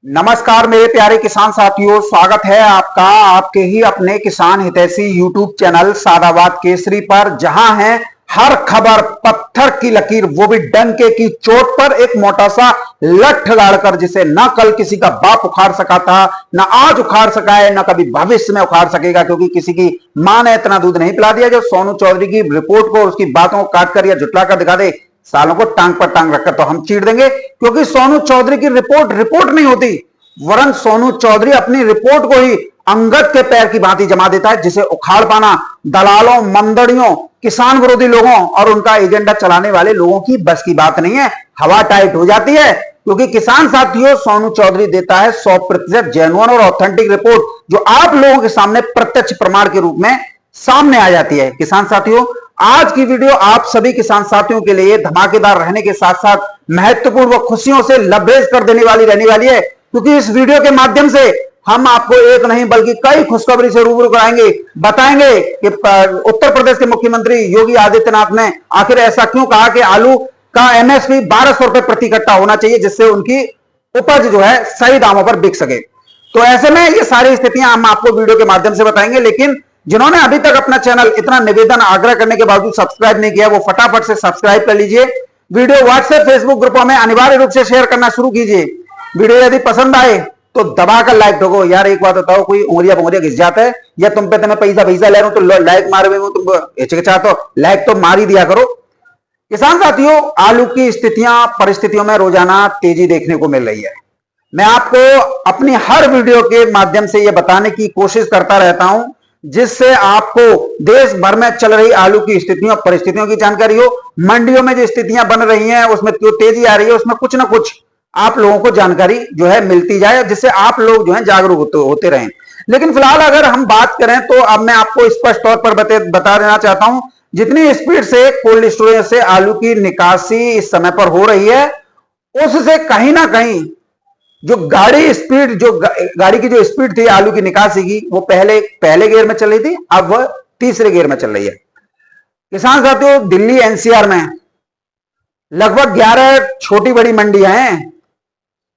नमस्कार मेरे प्यारे किसान साथियों, स्वागत है आपका आपके ही अपने किसान हितैषी यूट्यूब चैनल सादाबाद केसरी पर, जहां है हर खबर पत्थर की लकीर, वो भी डंके की चोट पर। एक मोटा सा लठ गाड़कर, जिसे ना कल किसी का बाप उखाड़ सका था, ना आज उखाड़ सका है, ना कभी भविष्य में उखाड़ सकेगा, क्योंकि किसी की मां ने इतना दूध नहीं पिला दिया जो सोनू चौधरी की रिपोर्ट को, उसकी बातों को काट कर या झुटला कर दिखा दे। सालों को टांग पर टांग रखकर तो हम चीर देंगे, क्योंकि सोनू चौधरी की रिपोर्ट नहीं होती, वरन सोनू चौधरी अपनी रिपोर्ट को ही अंगद के पैर की भांति जमा देता है, जिसे उखाड़ पाना दलालों, मंदड़ियों, किसान विरोधी लोगों और उनका एजेंडा चलाने वाले लोगों की बस की बात नहीं है। हवा टाइट हो जाती है, क्योंकि किसान साथियों, सोनू चौधरी देता है 100% जेन्युइन और ऑथेंटिक रिपोर्ट, जो आप लोगों के सामने प्रत्यक्ष प्रमाण के रूप में सामने आ जाती है। किसान साथियों, आज की वीडियो आप सभी किसान साथियों के लिए धमाकेदार रहने के साथ साथ महत्वपूर्ण व खुशियों से लबरेज कर देने वाली रहने वाली है, क्योंकि इस वीडियो के माध्यम से हम आपको एक नहीं बल्कि कई खुशखबरी से रूबरू कराएंगे, बताएंगे कि उत्तर प्रदेश के मुख्यमंत्री योगी आदित्यनाथ ने आखिर ऐसा क्यों कहा कि आलू का एमएसपी 1200 रुपए प्रति कट्टा होना चाहिए, जिससे उनकी उपज जो है सही दामों पर बिक सके। तो ऐसे में ये सारी स्थितियां हम आपको वीडियो के माध्यम से बताएंगे, लेकिन जिन्होंने अभी तक अपना चैनल इतना निवेदन आग्रह करने के बावजूद सब्सक्राइब नहीं किया, वो फटाफट से सब्सक्राइब कर लीजिए। वीडियो व्हाट्सएप, फेसबुक ग्रुपों में अनिवार्य रूप से शेयर करना शुरू कीजिए। वीडियो यदि पसंद आए तो दबाकर लाइक ठोको। यार एक बात बताओ, कोई उंगलियां घिस जाता है या तुम पे तुम्हें पैसा ले रहा हूं तो लाइक मारे हुए तुम हिचकिचाते हो, लाइक तो मार ही दिया करो। किसान साथियों, आलू की स्थितियां, परिस्थितियों में रोजाना तेजी देखने को मिल रही है। मैं आपको अपनी हर वीडियो के माध्यम से यह बताने की कोशिश करता रहता हूं, जिससे आपको देश भर में चल रही आलू की स्थितियों, परिस्थितियों की जानकारी हो। मंडियों में जो स्थितियां बन रही हैं, उसमें जो तेजी आ रही है, उसमें कुछ ना कुछ आप लोगों को जानकारी जो है मिलती जाए, जिससे आप लोग जो है जागरूक होते रहें। लेकिन फिलहाल अगर हम बात करें तो अब मैं आपको स्पष्ट तौर पर बता देना चाहता हूं, जितनी स्पीड से कोल्ड स्टोरेज से आलू की निकासी इस समय पर हो रही है, उससे कहीं ना कहीं जो गाड़ी की जो स्पीड थी आलू की निकासी की, वो पहले गियर में चल रही थी, अब वह तीसरे गियर में चल रही है। किसान साथियों, दिल्ली एनसीआर में लगभग 11 छोटी बड़ी मंडियां हैं,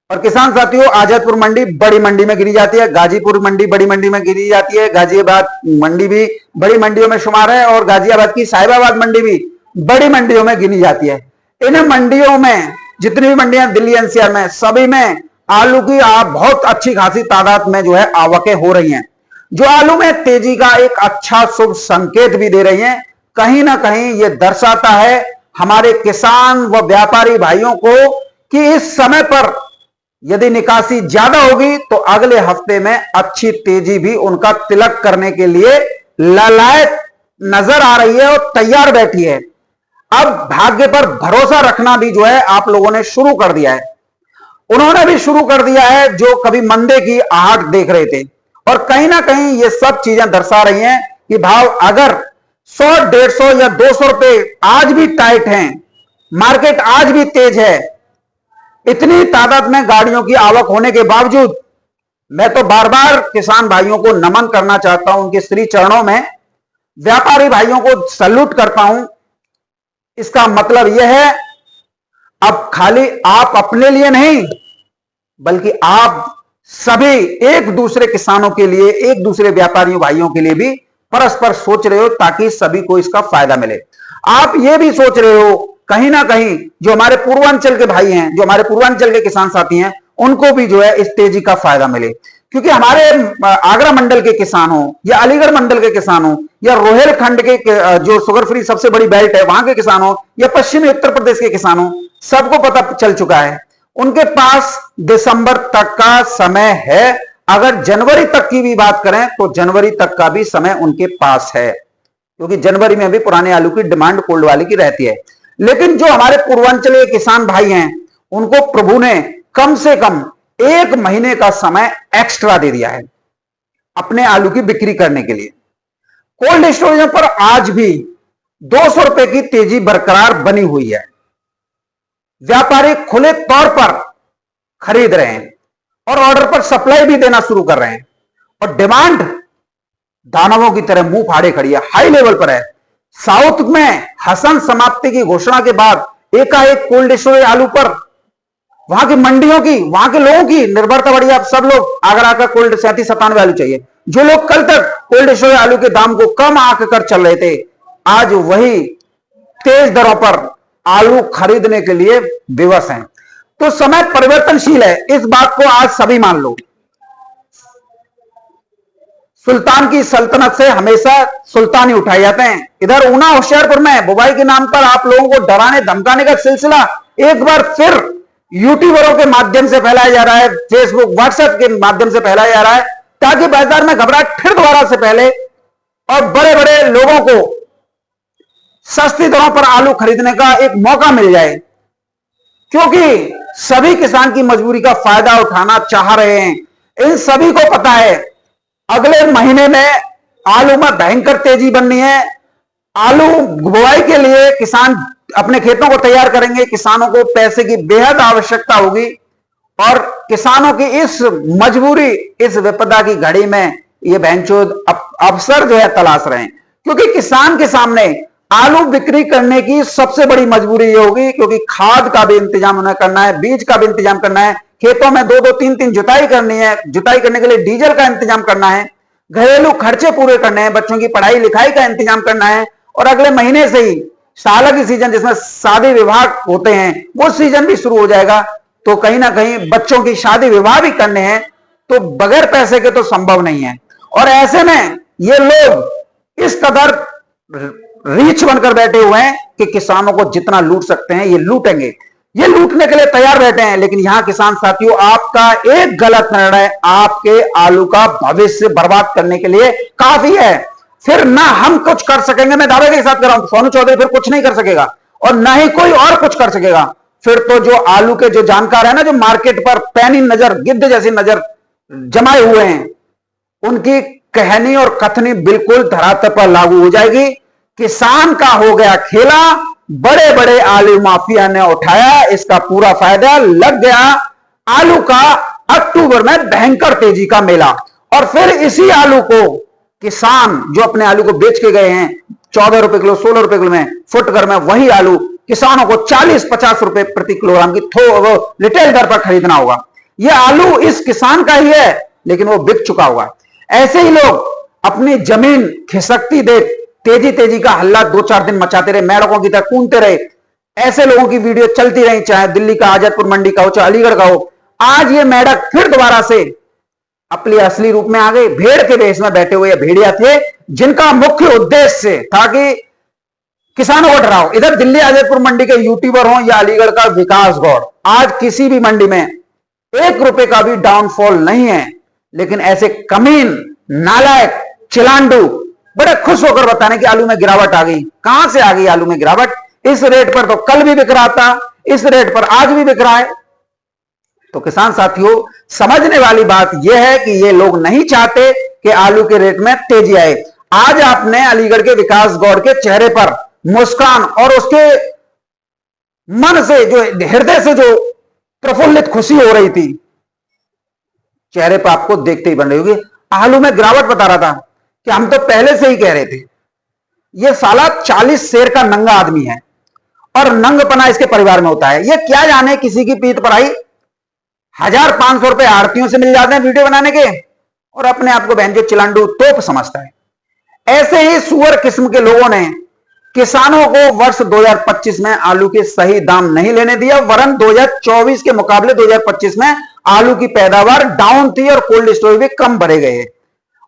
और किसान साथियों, आजादपुर मंडी बड़ी मंडी में गिनी जाती है, गाजीपुर मंडी बड़ी मंडी में गिनी जाती है, गाजियाबाद मंडी भी बड़ी मंडियों में शुमार है, और गाजियाबाद की साहिबाबाद मंडी भी बड़ी मंडियों में गिनी जाती है। इन मंडियों में जितनी भी मंडियां दिल्ली एनसीआर में, सभी में आलू की बहुत अच्छी खासी तादाद में जो है आवकें हो रही हैं, जो आलू में तेजी का एक अच्छा शुभ संकेत भी दे रही हैं। कहीं ना कहीं यह दर्शाता है हमारे किसान व व्यापारी भाइयों को कि इस समय पर यदि निकासी ज्यादा होगी तो अगले हफ्ते में अच्छी तेजी भी उनका तिलक करने के लिए ललायत नजर आ रही है और तैयार बैठी है। अब भाग्य पर भरोसा रखना भी जो है आप लोगों ने शुरू कर दिया है, उन्होंने भी शुरू कर दिया है, जो कभी मंदे की आहट देख रहे थे। और कहीं ना कहीं ये सब चीजें दर्शा रही हैं कि भाव अगर 100, 150 या 200 रुपए आज भी टाइट हैं, मार्केट आज भी तेज है, इतनी तादाद में गाड़ियों की आवक होने के बावजूद मैं तो बार बार किसान भाइयों को नमन करना चाहता हूं, उनके श्री चरणों में, व्यापारी भाइयों को सैल्यूट करता हूं। इसका मतलब यह है, अब खाली आप अपने लिए नहीं, बल्कि आप सभी एक दूसरे किसानों के लिए, एक दूसरे व्यापारियों भाइयों के लिए भी परस्पर सोच रहे हो, ताकि सभी को इसका फायदा मिले। आप ये भी सोच रहे हो कहीं ना कहीं जो हमारे पूर्वांचल के भाई हैं, जो हमारे पूर्वांचल के किसान साथी हैं, उनको भी जो है इस तेजी का फायदा मिले। क्योंकि हमारे आगरा मंडल के किसान हो, या अलीगढ़ मंडल के किसान हो, या रोहेलखंड के जो शुगर फ्री सबसे बड़ी बेल्ट है वहां के किसान हो, या पश्चिमी उत्तर प्रदेश के किसान हो, सबको पता चल चुका है, उनके पास दिसंबर तक का समय है। अगर जनवरी तक की भी बात करें तो जनवरी तक का भी समय उनके पास है, क्योंकि जनवरी में भी पुराने आलू की डिमांड कोल्ड वाले की रहती है। लेकिन जो हमारे पूर्वांचल के किसान भाई हैं, उनको प्रभु ने कम से कम 1 महीने का समय एक्स्ट्रा दे दिया है अपने आलू की बिक्री करने के लिए। कोल्ड स्टोरेज पर आज भी 200 रुपए की तेजी बरकरार बनी हुई है। व्यापारी खुले तौर पर खरीद रहे हैं और ऑर्डर पर सप्लाई भी देना शुरू कर रहे हैं, और डिमांड दानवों की तरह मुंह फाड़े खड़ी है, हाई लेवल पर है। साउथ में हसन समाप्ति की घोषणा के बाद एकाएक कोल्ड स्टोरेज आलू पर वहां की मंडियों की, वहां के लोगों की निर्भरता बढ़ी। अब सब लोग आगरा का कोल्ड 37-97 आलू चाहिए। जो लोग कल तक कोल्ड स्टोर आलू के दाम को कम आंक कर चल रहे थे, आज वही तेज दरों पर आलू खरीदने के लिए विवश हैं। तो समय परिवर्तनशील है, इस बात को आज सभी मान लो। सुल्तान की सल्तनत से हमेशा सुल्तान ही उठाए जाते हैं। इधर ऊना होशियारपुर में बुवाई के नाम पर आप लोगों को डराने धमकाने का सिलसिला एक बार फिर यूट्यूबरों के माध्यम से फैलाया जा रहा है, फेसबुक व्हाट्सएप के माध्यम से फैलाया जा रहा है, ताकि बाजार में घबराहट फिर दोबारा से पहले और बड़े बड़े लोगों को सस्ती दरों पर आलू खरीदने का एक मौका मिल जाए। क्योंकि सभी किसान की मजबूरी का फायदा उठाना चाह रहे हैं। इन सभी को पता है अगले महीने में आलू में भयंकर तेजी बननी है। आलू बुवाई के लिए किसान अपने खेतों को तैयार करेंगे, किसानों को पैसे की बेहद आवश्यकता होगी और किसानों की इस मजबूरी, इस विपदा की घड़ी में ये बेंचोद अवसर जो है तलाश रहे हैं। क्योंकि किसान के सामने आलू बिक्री करने की सबसे बड़ी मजबूरी ये होगी, क्योंकि खाद का भी इंतजाम उन्हें करना है, बीज का भी इंतजाम करना है, खेतों में 2-2, 3-3 जुताई करनी है, जुताई करने के लिए डीजल का इंतजाम करना है, घरेलू खर्चे पूरे करने हैं, बच्चों की पढ़ाई लिखाई का इंतजाम करना है। और अगले महीने से ही साल की सीजन जिसमें शादी विवाह होते हैं वो सीजन भी शुरू हो जाएगा। तो कहीं ना कहीं बच्चों की शादी विवाह भी करने हैं, तो बगैर पैसे के तो संभव नहीं है। और ऐसे में ये लोग इस कदर रीच बनकर बैठे हुए हैं कि किसानों को जितना लूट सकते हैं ये लूटेंगे, ये लूटने के लिए तैयार बैठे हैं। लेकिन यहां किसान साथियों, आपका एक गलत निर्णय आपके आलू का भविष्य बर्बाद करने के लिए काफी है। फिर ना हम कुछ कर सकेंगे, मैं दावे के साथ कर रहा हूं, सोनू चौधरी फिर कुछ नहीं कर सकेगा और ना ही कोई और कुछ कर सकेगा। फिर तो जो आलू के जो जानकार है ना, जो मार्केट पर पैनी नजर, गिद्ध जैसी नजर जमाए हुए हैं, उनकी कहनी और कथनी बिल्कुल धरातल पर लागू हो जाएगी। किसान का हो गया खेला, बड़े बड़े आलू माफिया ने उठाया, इसका पूरा फायदा लग गया। आलू का अक्टूबर में भयंकर तेजी का मेला। और फिर इसी आलू को किसान जो अपने आलू को बेच के गए हैं 14 रुपए किलो, 16 रुपए किलो में, फुटकर में, वही आलू किसानों को 40-50 रुपए प्रति किलोग्राम की रिटेल दर पर खरीदना होगा। यह आलू इस किसान का ही है, लेकिन वो बिक चुका होगा। ऐसे ही लोग अपनी जमीन खिसकती देख तेजी तेजी का हल्ला 2-4 दिन मचाते रहे, मेढकों की तरह कूदते रहे। ऐसे लोगों की वीडियो चलती रही, चाहे दिल्ली का आजादपुर मंडी का हो, चाहे अलीगढ़ का हो। आज ये मेढक फिर दोबारा से अपने असली रूप में आ गए। भेड़ के वेश में बैठे हुए भेड़िया थे, जिनका मुख्य उद्देश्य था कि किसानों को डराओ। इधर दिल्ली आजादपुर मंडी के यूट्यूबर हो या अलीगढ़ का विकास गौड़, आज किसी भी मंडी में 1 रुपए का भी डाउनफॉल नहीं है। लेकिन ऐसे कमीन, नालायक, चिलांडू बड़े खुश होकर बताने कि आलू में गिरावट आ गई। कहां से आ गई आलू में गिरावट? इस रेट पर तो कल भी बिक रहा था, इस रेट पर आज भी बिक रहा है। तो किसान साथियों, समझने वाली बात यह है कि ये लोग नहीं चाहते कि आलू के रेट में तेजी आए। आज आपने अलीगढ़ के विकास गौड़ के चेहरे पर मुस्कान और उसके मन से, जो हृदय से जो प्रफुल्लित खुशी हो रही थी, चेहरे पर आपको देखते ही बन रही होगी। आलू में गिरावट बता रहा था कि हम तो पहले से ही कह रहे थे, ये साला 40 शेर का नंगा आदमी है और नंगपना इसके परिवार में होता है। ये क्या जाने किसी की पीठ पर आई 1500 रुपए आड़तियों से मिल जाते हैं वीडियो बनाने के, और अपने आप को बहनचोद चिलांडू तोप समझता है। ऐसे ही सुअर किस्म के लोगों ने किसानों को वर्ष 2025 में आलू के सही दाम नहीं लेने दिया, वरन 2024 के मुकाबले 2025 में आलू की पैदावार डाउन थी और कोल्ड स्टोरेज भी कम भरे गए।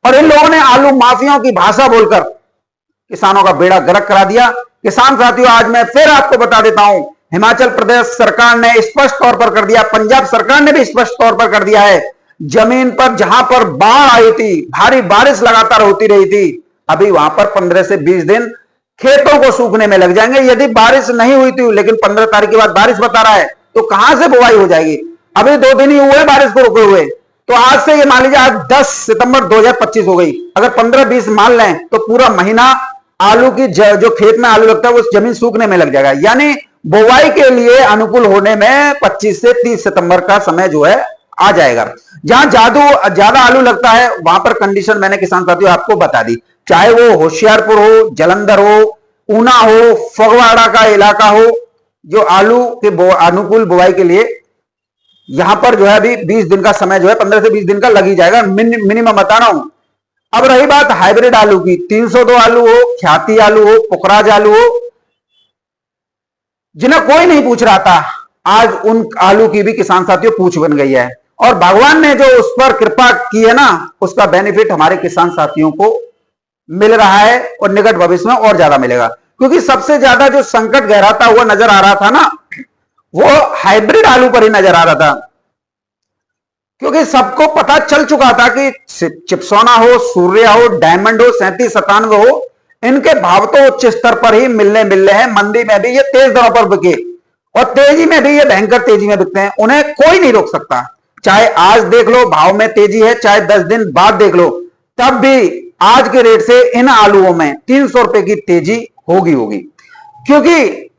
और इन लोगों ने आलू माफियाओं की भाषा बोलकर किसानों का बेड़ा गर्क करा दिया। किसान साथियों, आज मैं फिर आपको बता देता हूं, हिमाचल प्रदेश सरकार ने स्पष्ट तौर पर कर दिया, पंजाब सरकार ने भी स्पष्ट तौर पर कर दिया है, जमीन पर जहां पर बाढ़ आई थी, भारी बारिश लगातार होती रही थी, अभी वहां पर 15 से 20 दिन खेतों को सूखने में लग जाएंगे। यदि बारिश नहीं हुई थी, लेकिन 15 तारीख के बाद बारिश बता रहा है, तो कहां से बुवाई हो जाएगी? अभी 2 दिन ही हुए बारिश को रुके हुए। तो आज से ये मान लीजिए आज 10 सितंबर 2025 हो गई, अगर 15-20 मान लें तो पूरा महीना आलू की जो खेत में आलू लगता है वो जमीन सूखने में लग जाएगा। यानी बुवाई के लिए अनुकूल होने में 25 से 30 सितंबर का समय जो है आ जाएगा। जहां ज्यादा आलू लगता है वहां पर कंडीशन मैंने किसान साथियों आपको बता दी, चाहे वो होशियारपुर हो, जलंधर हो, ऊना हो, फगवाड़ा का इलाका हो, जो आलू के अनुकूल बुवाई के लिए यहां पर जो है अभी 20 दिन का समय जो है 15 से 20 दिन का लग ही जाएगा मिनिमम बता रहा हूं। अब रही बात हाइब्रिड आलू की, 302 आलू हो, ख्याति आलू हो, पुखराज आलू हो, जिन्हें कोई नहीं पूछ रहा था, आज उन आलू की भी किसान साथियों पूछ बन गई है। और भगवान ने जो उस पर कृपा की है ना, उसका बेनिफिट हमारे किसान साथियों को मिल रहा है और निकट भविष्य में और ज्यादा मिलेगा। क्योंकि सबसे ज्यादा जो संकट गहराता हुआ नजर आ रहा था ना, वो हाइब्रिड आलू पर ही नजर आ रहा था। क्योंकि सबको पता चल चुका था कि चिप्सोना हो, सूर्या हो, डायमंड हो, 3797 हो, इनके भाव तो उच्च स्तर पर ही मिलने मिल रहे हैं। मंदी में भी ये तेज दरों पर बिके और तेजी में भी ये भयंकर तेजी में बिकते हैं, उन्हें कोई नहीं रोक सकता। चाहे आज देख लो भाव में तेजी है, चाहे 10 दिन बाद देख लो, तब भी आज के रेट से इन आलूओं में 300 रुपए की तेजी होगी। क्योंकि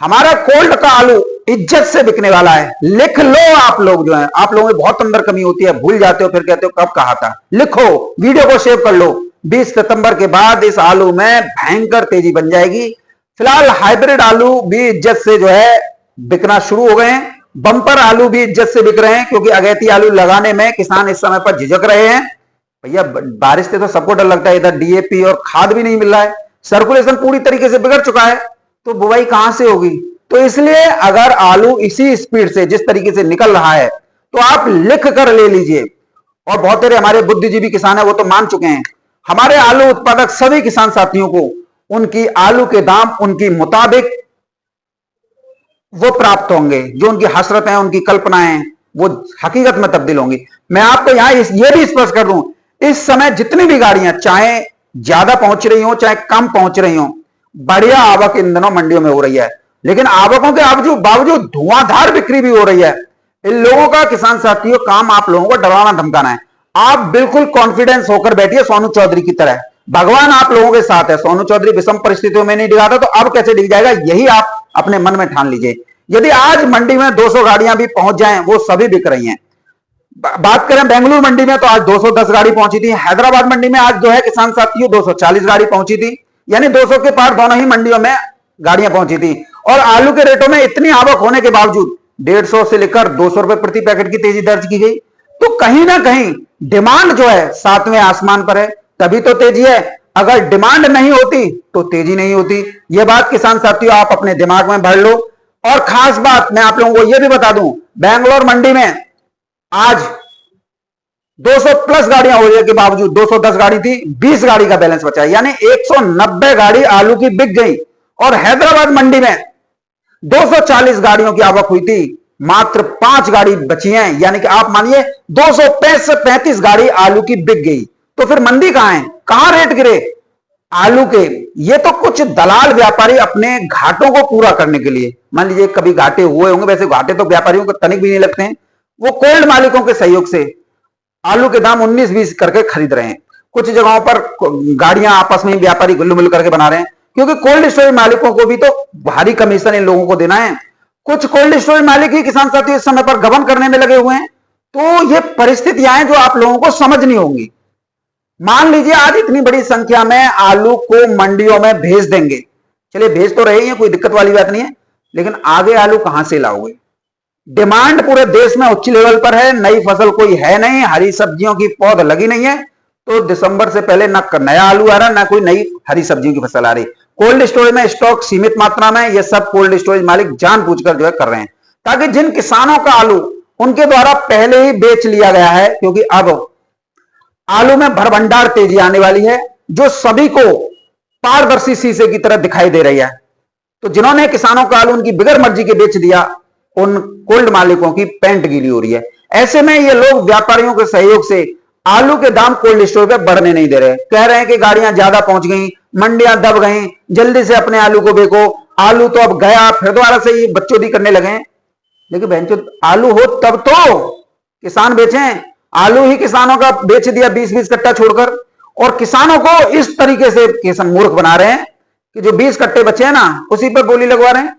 हमारा कोल्ड का आलू इज्जत से बिकने वाला है। लिख लो आप लोग, जो है आप लोगों में बहुत अंदर कमी होती है, भूल जाते हो, फिर कहते हो कब कहा था। लिखो, वीडियो को सेव कर लो। 20 सितंबर के बाद इस आलू में भयंकर तेजी बन जाएगी। फिलहाल हाइब्रिड आलू भी इज्जत से जो है बिकना शुरू हो गए हैं। बंपर आलू भी इज्जत से बिक रहे हैं, क्योंकि अगैती आलू लगाने में किसान इस समय पर झिझक रहे हैं। भैया बारिश से तो सबको डर लगता है, इधर डीएपी और खाद भी नहीं मिल रहा है, सर्कुलेशन पूरी तरीके से बिगड़ चुका है, तो बुवाई कहां से होगी। तो इसलिए अगर आलू इसी स्पीड से जिस तरीके से निकल रहा है, तो आप लिख कर ले लीजिए। और बहुत सारे हमारे बुद्धिजीवी किसान है, वो तो मान चुके हैं। हमारे आलू उत्पादक सभी किसान साथियों को उनकी आलू के दाम उनकी मुताबिक वो प्राप्त होंगे। जो उनकी हसरत है, उनकी कल्पनाएं, वो हकीकत में तब्दील होंगी। मैं आपको यहां ये भी स्पष्ट कर दूं, इस समय जितनी भी गाड़ियां चाहे ज्यादा पहुंच रही हो चाहे कम पहुंच रही हो, बढ़िया आवक इन दिनों मंडियों में हो रही है। लेकिन आवकों के बावजूद धुआंधार बिक्री भी हो रही है। इन लोगों का किसान साथियों काम आप लोगों को डराना धमकाना है। आप बिल्कुल कॉन्फिडेंस होकर बैठिए सोनू चौधरी की तरह। भगवान आप लोगों के साथ है। सोनू चौधरी विषम परिस्थितियों में नहीं डिगा था, तो अब कैसे डिग जाएगा, यही आप अपने मन में ठान लीजिए। यदि आज मंडी में 200 गाड़ियां भी पहुंच जाएं, वो सभी बिक रही हैं। बात करें बेंगलुरु मंडी में, तो आज 210 गाड़ी पहुंची थी। हैदराबाद मंडी में आज जो है किसान साथियों 240 गाड़ी पहुंची थी, यानी 200 के पार दोनों ही मंडियों में गाड़ियां पहुंची थी। और आलू के रेटों में इतनी आवक होने के बावजूद 150 से लेकर 200 रुपए प्रति पैकेट की तेजी दर्ज की गई। तो कहीं ना कहीं डिमांड जो है 7वें आसमान पर है, तभी तो तेजी है। अगर डिमांड नहीं होती तो तेजी नहीं होती। यह बात किसान साथियों आप अपने दिमाग में भर लो। और खास बात मैं आप लोगों को यह भी बता दूं, बेंगलोर मंडी में आज 200 प्लस गाड़ियां होने के बावजूद 210 गाड़ी थी, 20 गाड़ी का बैलेंस बचा, यानी 190 गाड़ी आलू की बिक गई। और हैदराबाद मंडी में 240 गाड़ियों की आवक हुई थी, मात्र 5 गाड़ी बची हैं, यानी कि आप मानिए 235 गाड़ी आलू की बिक गई। तो फिर मंदी कहां है, कहां रेट गिरे आलू के। ये तो कुछ दलाल व्यापारी अपने घाटों को पूरा करने के लिए, मान लीजिए कभी घाटे हुए होंगे, वैसे घाटे तो व्यापारियों को तनिक भी नहीं लगते हैं, वो कोल्ड मालिकों के सहयोग से आलू के दाम 19-20 करके खरीद रहे हैं। कुछ जगहों पर गाड़ियां आपस में व्यापारी गुल्लू मिल करके बना रहे हैं, क्योंकि कोल्ड स्टोरेज मालिकों को भी तो भारी कमीशन इन लोगों को देना है। कुछ कोल्ड स्टोरेज मालिक ही किसान साथी इस समय पर गबन करने में लगे हुए हैं। तो ये परिस्थितियां हैं जो आप लोगों को समझनी होंगी। मान लीजिए आज इतनी बड़ी संख्या में आलू को मंडियों में भेज देंगे, चलिए भेज तो रहे हैं, कोई दिक्कत वाली बात नहीं है, लेकिन आगे आलू कहां से लाओगे। डिमांड पूरे देश में उच्च लेवल पर है, नई फसल कोई है नहीं, हरी सब्जियों की पौध लगी नहीं है, तो दिसंबर से पहले ना नया आलू आ रहा, ना कोई नई हरी सब्जियों की फसल आ रही। कोल्ड स्टोरेज में स्टॉक सीमित मात्रा में, ये सब कोल्ड स्टोरेज मालिक जानबूझकर जो है कर रहे हैं, ताकि जिन किसानों का आलू उनके द्वारा पहले ही बेच लिया गया है, क्योंकि अब आलू में भरभंडार तेजी आने वाली है, जो सभी को पारदर्शी शीशे की तरह दिखाई दे रही है। तो जिन्होंने किसानों का आलू उनकी बिगर मर्जी के बेच दिया, उन कोल्ड मालिकों की पैंट गीली हो रही है। ऐसे में ये लोग व्यापारियों के सहयोग से आलू के दाम कोल्ड स्टोर पे बढ़ने नहीं दे रहे, कह रहे हैं कि गाड़ियां ज्यादा पहुंच गई, मंडियां दब गई, जल्दी से अपने आलू को बेचो, आलू तो अब गया, फिर दोबारा से ये बच्चोदी करने लगे। लेकिन बहनचोद आलू हो तब तो किसान बेचें। आलू ही किसानों का बेच दिया 20-20 कट्टा छोड़कर, और किसानों को इस तरीके से किसान मूर्ख बना रहे हैं कि जो 20 कट्टे बचे हैं ना, उसी पर बोली लगवा रहे हैं।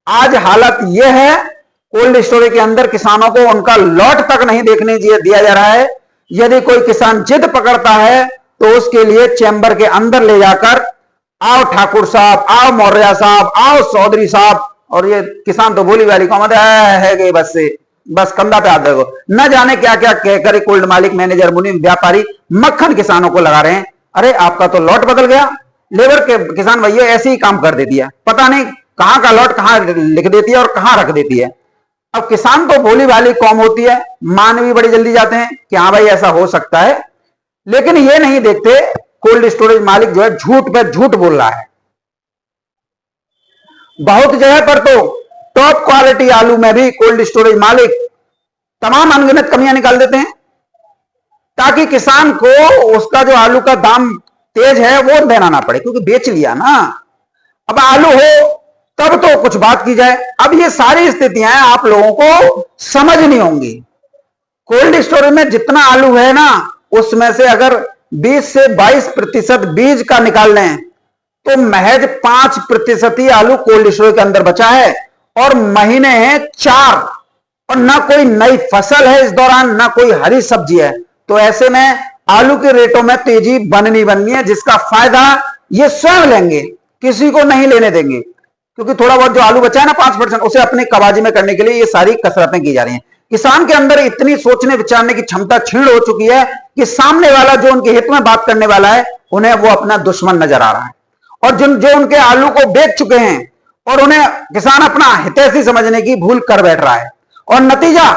आज हालत यह है, कोल्ड स्टोरेज के अंदर किसानों को उनका लॉट तक नहीं देखने दिया जा रहा है। यदि कोई किसान जिद पकड़ता है तो उसके लिए चैम्बर के अंदर ले जाकर, आओ ठाकुर साहब, आओ मौर्या साहब, आओ चौधरी साहब, और ये किसान तो बोली वाली कौमत है गई बस से, बस कंधा पे हाथ रखो। न जाने क्या क्या कहकर कोल्ड मालिक, मैनेजर, मुनीम, व्यापारी मक्खन किसानों को लगा रहे हैं। अरे आपका तो लॉट बदल गया, लेबर के किसान भैया ऐसे ही काम कर देती है, पता नहीं कहां का लॉट कहां लिख देती है और कहां रख देती है। अब किसान तो भोली भाली कौम होती है, मान भी बड़ी जल्दी जाते हैं कि हाँ भाई ऐसा हो सकता है, लेकिन ये नहीं देखते कोल्ड स्टोरेज मालिक जो है झूठ पे झूठ बोल रहा है। बहुत जगह पर तो टॉप क्वालिटी आलू में भी कोल्ड स्टोरेज मालिक तमाम अनगिनत कमियां निकाल देते हैं ताकि किसान को उसका जो आलू का दाम तेज है वो देना ना पड़े, क्योंकि बेच लिया ना। अब आलू हो तब तो कुछ बात की जाए। अब ये सारी स्थितियां आप लोगों को समझनी होंगी। कोल्ड स्टोरेज में जितना आलू है ना, उसमें से अगर 20 से 22% बीज का निकाल लें तो महज 5% ही आलू कोल्ड स्टोरेज के अंदर बचा है, और महीने हैं 4, और ना कोई नई फसल है इस दौरान, ना कोई हरी सब्जी है। तो ऐसे में आलू के रेटों में तेजी बननी है, जिसका फायदा ये स्वयं लेंगे, किसी को नहीं लेने देंगे। क्योंकि थोड़ा बहुत जो आलू बचा है ना 5%, उसे अपने कबाजी में करने के लिए ये सारी कसरतें की जा रही हैं। किसान के अंदर इतनी सोचने विचारने की क्षमता क्षीण हो चुकी है कि सामने वाला जो उनके हित में बात करने वाला है उन्हें वो अपना दुश्मन नजर आ रहा है, और जो उनके आलू को बेच चुके हैं और उन्हें किसान अपना हितैषी समझने की भूल कर बैठ रहा है, और नतीजा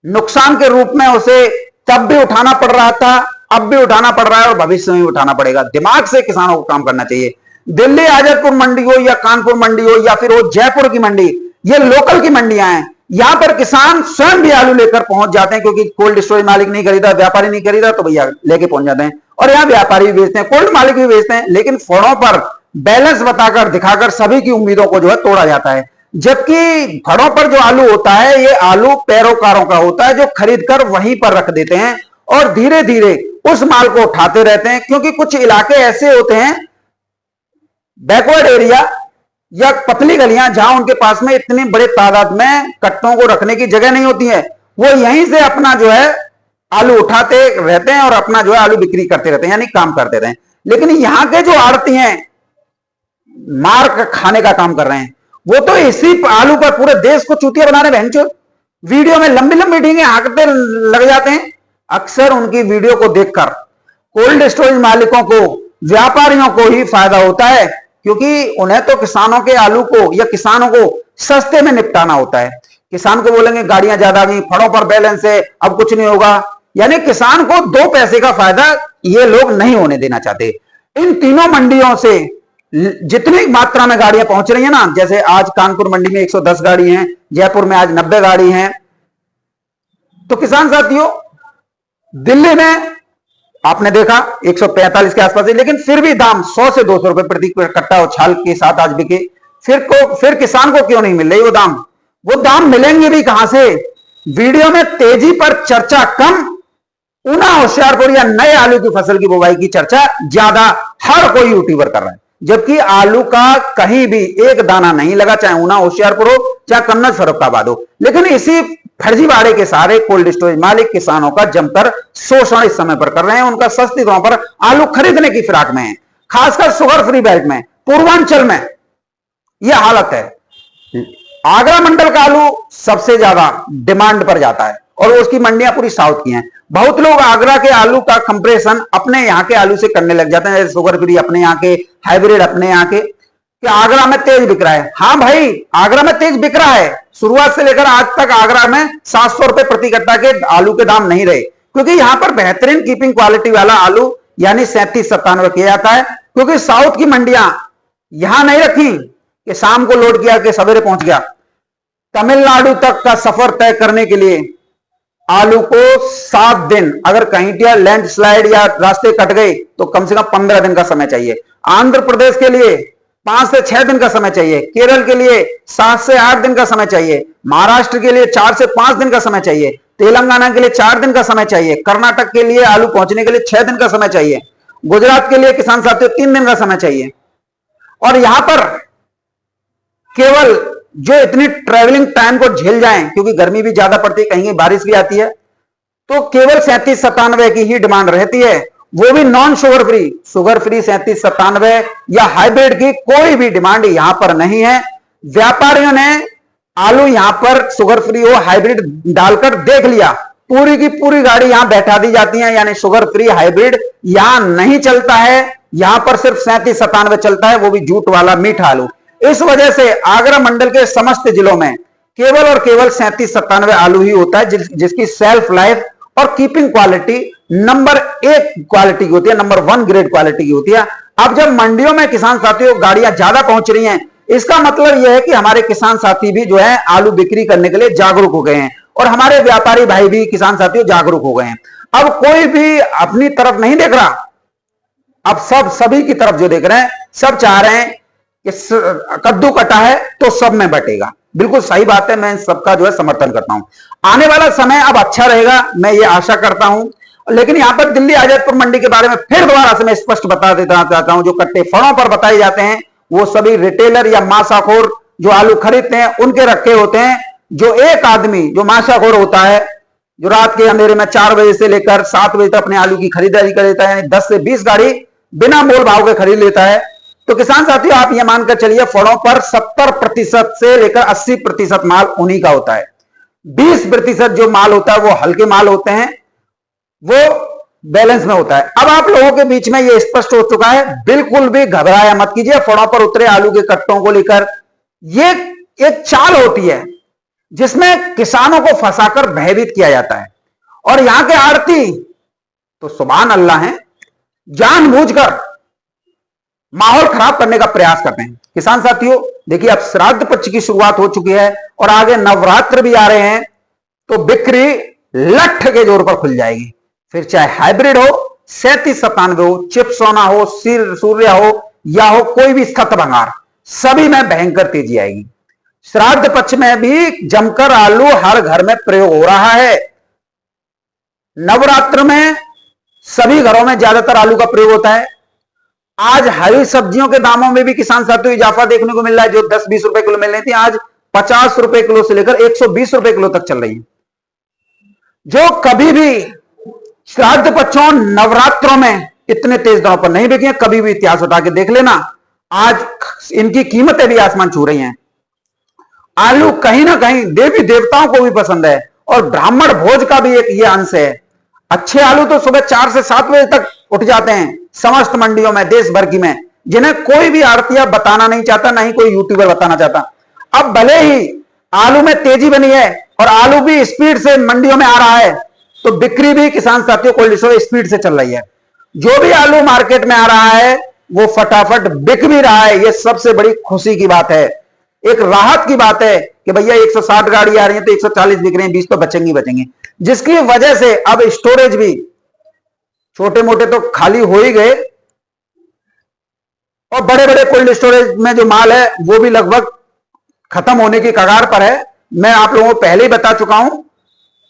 नुकसान के रूप में उसे तब भी उठाना पड़ रहा था, अब भी उठाना पड़ रहा है, और भविष्य में भी उठाना पड़ेगा। दिमाग से किसानों को काम करना चाहिए। दिल्ली आजमपुर मंडी हो या कानपुर मंडी हो या फिर वो जयपुर की मंडी, ये लोकल की मंडियां हैं। यहां पर किसान स्वयं भी आलू लेकर पहुंच जाते हैं, क्योंकि कोल्ड स्टोरेज मालिक नहीं खरीदा, व्यापारी नहीं खरीदा, तो भैया लेके पहुंच जाते हैं। और यहाँ व्यापारी भी बेचते हैं, कोल्ड मालिक भी बेचते हैं, लेकिन फोड़ों पर बैलेंस बताकर दिखाकर सभी की उम्मीदों को जो है तोड़ा जाता है। जबकि घड़ों पर जो आलू होता है, ये आलू पैरोकारों का होता है जो खरीद कर वहीं पर रख देते हैं और धीरे धीरे उस माल को उठाते रहते हैं। क्योंकि कुछ इलाके ऐसे होते हैं, बैकवर्ड एरिया या पतली गलियां, जहां उनके पास में इतनी बड़े तादाद में कट्टों को रखने की जगह नहीं होती है, वो यहीं से अपना जो है आलू उठाते रहते हैं और अपना जो है आलू बिक्री करते रहते हैं, यानी काम करते रहते हैं। लेकिन यहां के जो आड़ती हैं मार खाने का काम कर रहे हैं, वो तो इसी आलू पर पूरे देश को चूतिया बना रहे हैं। वीडियो में लंबी लंबी ढींगे हाँकते लग जाते हैं। अक्सर उनकी वीडियो को देखकर कोल्ड स्टोरेज मालिकों को, व्यापारियों को ही फायदा होता है, क्योंकि उन्हें तो किसानों के आलू को या किसानों को सस्ते में निपटाना होता है। किसान को बोलेंगे गाड़ियां ज्यादा गई, फड़ों पर बैलेंस है, अब कुछ नहीं होगा, यानी किसान को 2 पैसे का फायदा ये लोग नहीं होने देना चाहते। इन तीनों मंडियों से जितनी मात्रा में गाड़ियां पहुंच रही है ना, जैसे आज कानपुर मंडी में 110 गाड़ी हैं, जयपुर में आज 90 गाड़ी हैं, तो किसान साथियों दिल्ली में आपने देखा 145 के आसपास है, लेकिन फिर भी दाम 100 से 200 रुपए प्रति कट्टा उछाल के साथ आज बिके। फिर किसान को क्यों नहीं मिल रही वो दाम मिलेंगे भी कहां से? वीडियो में तेजी पर चर्चा कम, ऊना होशियारपुर या नए आलू की फसल की बुवाई की चर्चा ज्यादा हर कोई यूट्यूबर कर रहा है, जबकि आलू का कहीं भी एक दाना नहीं लगा, चाहे ऊना होशियारपुर हो चाहे कन्नौज फर्रुखाबाद हो। लेकिन इसी फर्जीवाड़े के सारे कोल्ड स्टोरेज मालिक किसानों का जमकर शोषण इस समय पर कर रहे हैं। उनका सस्ती दाम पर आलू खरीदने की फिराक में है, खासकर शुगर फ्री बेल्ट में, पूर्वांचल में यह हालत है। आगरा मंडल का आलू सबसे ज्यादा डिमांड पर जाता है और उसकी मंडियां पूरी साउथ की हैं। बहुत लोग आगरा के आलू का कंपैरिजन अपने यहाँ के आलू से करने लग जाते हैं, शुगर फ्री अपने यहाँ के, हाइब्रिड अपने यहाँ के, कि आगरा में तेज बिक रहा है। हाँ भाई, आगरा में तेज बिक रहा है। शुरुआत से लेकर आज तक आगरा में 700 रुपए प्रति कट्टा के आलू के दाम नहीं रहे, क्योंकि यहां पर बेहतरीन कीपिंग क्वालिटी वाला आलू यानी 37-97 किया जाता है। क्योंकि साउथ की मंडियां यहां नहीं रखी कि शाम को लोड किया कि सवेरे पहुंच गया। तमिलनाडु तक का सफर तय करने के लिए आलू को 7 दिन, अगर कहीं क्या लैंडस्लाइड या रास्ते कट गए तो कम से कम 15 दिन का समय चाहिए। आंध्र प्रदेश के लिए 5 से 6 दिन का समय चाहिए, केरल के लिए 7 से 8 दिन का समय चाहिए, महाराष्ट्र के लिए 4 से 5 दिन का समय चाहिए, तेलंगाना के लिए 4 दिन का समय चाहिए, कर्नाटक के लिए आलू पहुंचने के लिए 6 दिन का समय चाहिए, गुजरात के लिए किसान साथियों 3 दिन का समय चाहिए। और यहां पर केवल जो इतनी ट्रेवलिंग टाइम को झेल जाएं, क्योंकि गर्मी भी ज्यादा पड़ती है, कहीं बारिश भी आती है, तो केवल 37-97 की ही डिमांड रहती है, वो भी non sugar free. Sugar free 37-97 या हाइब्रिड की कोई भी डिमांड यहां पर नहीं है। व्यापारियों ने आलू यहां पर शुगर फ्री हो, हाइब्रिड डालकर देख लिया, पूरी की पूरी गाड़ी यहां बैठा दी जाती है, यानी शुगर फ्री हाइब्रिड यहां नहीं चलता है, यहां पर सिर्फ 37-97 चलता है, वो भी जूट वाला मीठा आलू। इस वजह से आगरा मंडल के समस्त जिलों में केवल और केवल 37-97 आलू ही होता है, जिसकी सेल्फ लाइफ और कीपिंग क्वालिटी नंबर 1 क्वालिटी की होती है, नंबर 1 ग्रेड क्वालिटी की होती है। अब जब मंडियों में किसान साथियों गाड़ियां ज्यादा पहुंच रही हैं, इसका मतलब यह है कि हमारे किसान साथी भी जो है आलू बिक्री करने के लिए जागरूक हो गए हैं, और हमारे व्यापारी भाई भी किसान साथियों जागरूक हो गए हैं। अब कोई भी अपनी तरफ नहीं देख रहा, अब सब सभी की तरफ जो देख रहे हैं, सब चाह रहे हैं कि कद्दू कटा है तो सब में बटेगा। बिल्कुल सही बात है, मैं सबका जो है समर्थन करता हूं। आने वाला समय अब अच्छा रहेगा, मैं ये आशा करता हूं। लेकिन यहां पर दिल्ली आजादपुर मंडी के बारे में फिर दोबारा से मैं स्पष्ट बता देना चाहता हूं, जो कट्टे फड़ों पर बताए जाते हैं वो सभी रिटेलर या मासाखोर जो आलू खरीदते हैं उनके रखे होते हैं। जो एक आदमी जो माशाखोर होता है, जो रात के अंधेरे में 4 बजे से लेकर 7 बजे तक अपने आलू की खरीदारी कर लेता है, 10 से 20 गाड़ी बिना मोल भाव के खरीद लेता है, तो किसान साथियों आप यह मानकर चलिए फलों पर 70% से लेकर 80% माल उन्हीं का होता है। 20% जो माल होता है वो हल्के माल होते हैं, वो बैलेंस में होता है। अब आप लोगों के बीच में ये स्पष्ट हो चुका है, बिल्कुल भी घबराया मत कीजिए फलों पर उतरे आलू के कट्टों को लेकर। ये एक चाल होती है जिसमें किसानों को फंसाकर भयभीत किया जाता है, और यहां के आड़ती तो सुभान अल्लाह हैं, जानबूझकर माहौल खराब करने का प्रयास करते हैं। किसान साथियों देखिए, अब श्राद्ध पक्ष की शुरुआत हो चुकी है और आगे नवरात्र भी आ रहे हैं, तो बिक्री लठ के जोर पर खुल जाएगी। फिर चाहे हाइब्रिड हो, 37-97 हो, चिप सोना हो, सूर्य हो, या हो कोई भी स्थित भंगार, सभी में भयंकर तेजी आएगी। श्राद्ध पक्ष में भी जमकर आलू हर घर में प्रयोग हो रहा है। नवरात्र में सभी घरों में ज्यादातर आलू का प्रयोग होता है। आज हरी सब्जियों के दामों में भी किसान साथियों इजाफा देखने को मिल रहा है। जो 10-20 रुपए किलो मिल रही थी, आज 50 रुपए किलो से लेकर 120 रुपए किलो तक चल रही है। जो कभी भी श्राद्ध पक्षों नवरात्रों में इतने तेज दरों पर नहीं बिके, कभी भी इतिहास उठा के देख लेना, आज इनकी कीमतें भी आसमान छू रही हैं। आलू कहीं ना कहीं देवी देवताओं को भी पसंद है, और ब्राह्मण भोज का भी एक ये अंश है। अच्छे आलू तो सुबह 4 से 7 बजे तक उठ जाते हैं समस्त मंडियों में, देश भर की में, जिन्हें कोई भी आड़तिया बताना नहीं चाहता, ना ही कोई यूट्यूबर बताना चाहता। अब भले ही आलू में तेजी बनी है और आलू भी स्पीड से मंडियों में आ रहा है, तो बिक्री भी किसान साथियों कोल्ड स्टोरेज स्पीड से चल रही है। जो भी आलू मार्केट में आ रहा है वो फटाफट बिक भी रहा है। यह सबसे बड़ी खुशी की बात है, एक राहत की बात है कि भैया 160 गाड़ी आ रही है तो 140 बिक रहे हैं, 20 तो बचेंगे, जिसकी वजह से अब स्टोरेज भी छोटे मोटे तो खाली हो ही गए, और बड़े बड़े कोल्ड स्टोरेज में जो माल है वो भी लगभग खत्म होने की कगार पर है। मैं आप लोगों को पहले ही बता चुका हूं,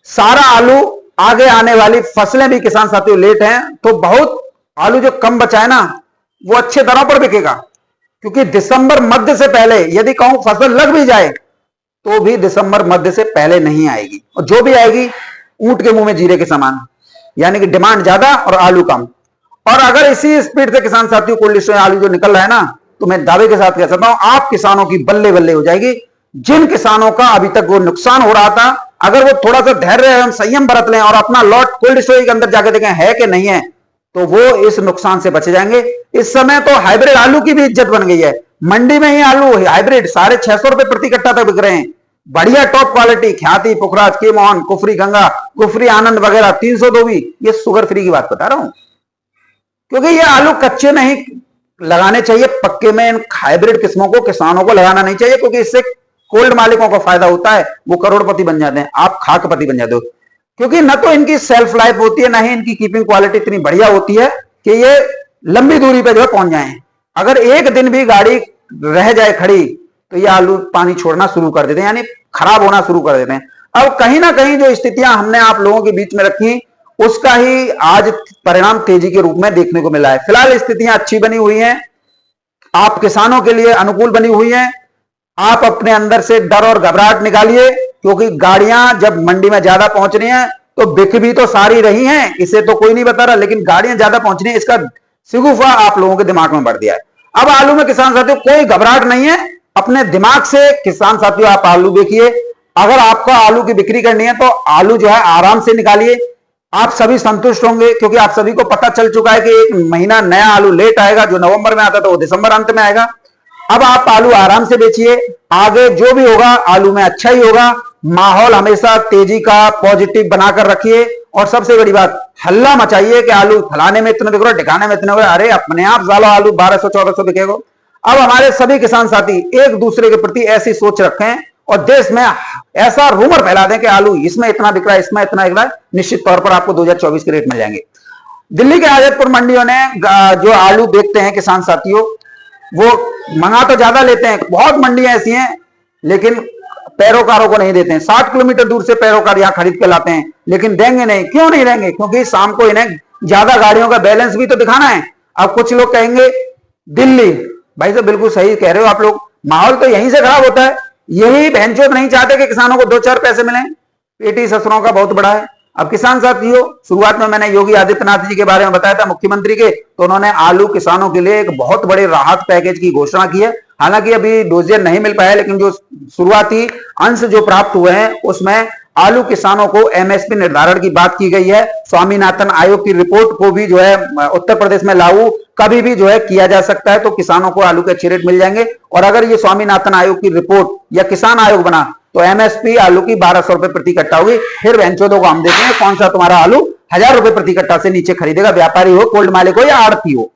सारा आलू आगे आने वाली फसलें भी किसान साथियों लेट हैं, तो बहुत आलू जो कम बचा है ना वो अच्छे दरों पर बिकेगा, क्योंकि दिसंबर मध्य से पहले यदि कहूं फसल लग भी जाए तो भी दिसंबर मध्य से पहले नहीं आएगी, और जो भी आएगी ऊंट के मुंह में जीरे के समान, यानी कि डिमांड ज्यादा और आलू कम। और अगर इसी स्पीड से किसान साथियों कोल्ड स्टोरेज आलू जो निकल रहा है ना, तो मैं दावे के साथ कह सकता हूं आप किसानों की बल्ले बल्ले हो जाएगी। जिन किसानों का अभी तक वो नुकसान हो रहा था, अगर वो थोड़ा सा धैर्य एवं संयम बरत लें और अपना लॉट कोल्ड स्टोरेज के अंदर जाकर देखें है कि नहीं है, तो वो इस नुकसान से बचे जाएंगे। इस समय तो हाइब्रिड आलू की भी इज्जत बन गई है। मंडी में ही आलू हाइब्रिड 650 रुपए प्रति कट्टा तक बिक रहे हैं। बढ़िया टॉप क्वालिटी ख्याति, पुखराज, के मोहन, कुफरी गंगा, कुफरी आनंद वगैरह 302 भी, ये शुगर फ्री की बात बता रहा हूं, क्योंकि ये आलू कच्चे नहीं लगाने चाहिए, पक्के में इन हाइब्रिड किस्मों को किसानों को लगाना नहीं चाहिए, क्योंकि इससे कोल्ड मालिकों को फायदा होता है, वो करोड़पति बन जाते हैं, आप खाकपति बन जाते हो। क्योंकि न तो इनकी सेल्फ लाइफ होती है, ना ही इनकी कीपिंग क्वालिटी इतनी बढ़िया होती है कि ये लंबी दूरी पे जो है पहुंच जाए। अगर एक दिन भी गाड़ी रह जाए खड़ी तो ये आलू पानी छोड़ना शुरू कर देते हैं, यानी खराब होना शुरू कर देते हैं। अब कहीं ना कहीं जो स्थितियां हमने आप लोगों के बीच में रखी, उसका ही आज परिणाम तेजी के रूप में देखने को मिला है। फिलहाल स्थितियां अच्छी बनी हुई हैं, आप किसानों के लिए अनुकूल बनी हुई हैं। आप अपने अंदर से डर और घबराहट निकालिए, क्योंकि गाड़ियां जब मंडी में ज्यादा पहुंच रही हैं तो बिक भी तो सारी रही हैं, इसे तो कोई नहीं बता रहा, लेकिन गाड़ियां ज्यादा पहुंच रही हैं, इसका शिगुफा आप लोगों के दिमाग में बढ़ दिया है। अब आलू में किसान साथियों कोई घबराहट नहीं है, अपने दिमाग से किसान साथियों आप आलू देखिए। अगर आपको आलू की बिक्री करनी है तो आलू जो है आराम से निकालिए, आप सभी संतुष्ट होंगे, क्योंकि आप सभी को पता चल चुका है कि एक महीना नया आलू लेट आएगा। जो नवंबर में आता था वो दिसंबर अंत में आएगा। अब आप आलू आराम से बेचिए, आगे जो भी होगा आलू में अच्छा ही होगा। माहौल हमेशा तेजी का पॉजिटिव बनाकर रखिए, और सबसे बड़ी बात, हल्ला मचाइए कि आलू फलाने में इतने बिक रहे, ठिकाने में इतने हो रहे। अरे अपने आप सालो आलू 1200-1400 बिकेगा। अब हमारे सभी किसान साथी एक दूसरे के प्रति ऐसी सोच रखें और देश में ऐसा रूमर फैला दें कि आलू इसमें इतना बिक रहा है, इसमें इतना बिक रहा है। निश्चित तौर पर आपको 2024 के रेट मिल जाएंगे। दिल्ली के आजतपुर मंडियों ने जो आलू बेचते हैं किसान साथियों, वो मंगा तो ज्यादा लेते हैं। बहुत मंडियां ऐसी हैं लेकिन पैरोकारों को नहीं देते हैं। 60 किलोमीटर दूर से पैरोकार यहां खरीद के लाते हैं, लेकिन देंगे नहीं। क्यों नहीं देंगे? क्योंकि शाम को इन्हें ज्यादा गाड़ियों का बैलेंस भी तो दिखाना है। अब कुछ लोग कहेंगे दिल्ली, भाई साहब बिल्कुल सही कह रहे हो आप लोग, माहौल तो यहीं से खराब होता है। यही बहनचोद नहीं चाहते कि किसानों को 2-4 पैसे मिले। पेटी ससुरों का बहुत बड़ा है। अब किसान साथियों, शुरुआत में मैंने योगी आदित्यनाथ जी के बारे में बताया था, मुख्यमंत्री के, तो उन्होंने आलू किसानों के लिए एक बहुत बड़े राहत पैकेज की घोषणा की है। हालांकि अभी डोजियर नहीं मिल पाया, लेकिन जो शुरुआती अंश जो प्राप्त हुए हैं उसमें आलू किसानों को एमएसपी निर्धारण की बात की गई है। स्वामीनाथन आयोग की रिपोर्ट को भी जो है उत्तर प्रदेश में लागू कभी भी जो है किया जा सकता है, तो किसानों को आलू के अच्छे रेट मिल जाएंगे। और अगर ये स्वामीनाथन आयोग की रिपोर्ट या किसान आयोग बना तो एमएसपी आलू की 1200 रुपए प्रति कट्टा होगी। फिर वेंचोदों को हम देखेंगे कौन सा तुम्हारा आलू 1000 रुपए प्रति कट्टा से नीचे खरीदेगा, व्यापारी हो, कोल्ड मालिक हो या आड़ती हो।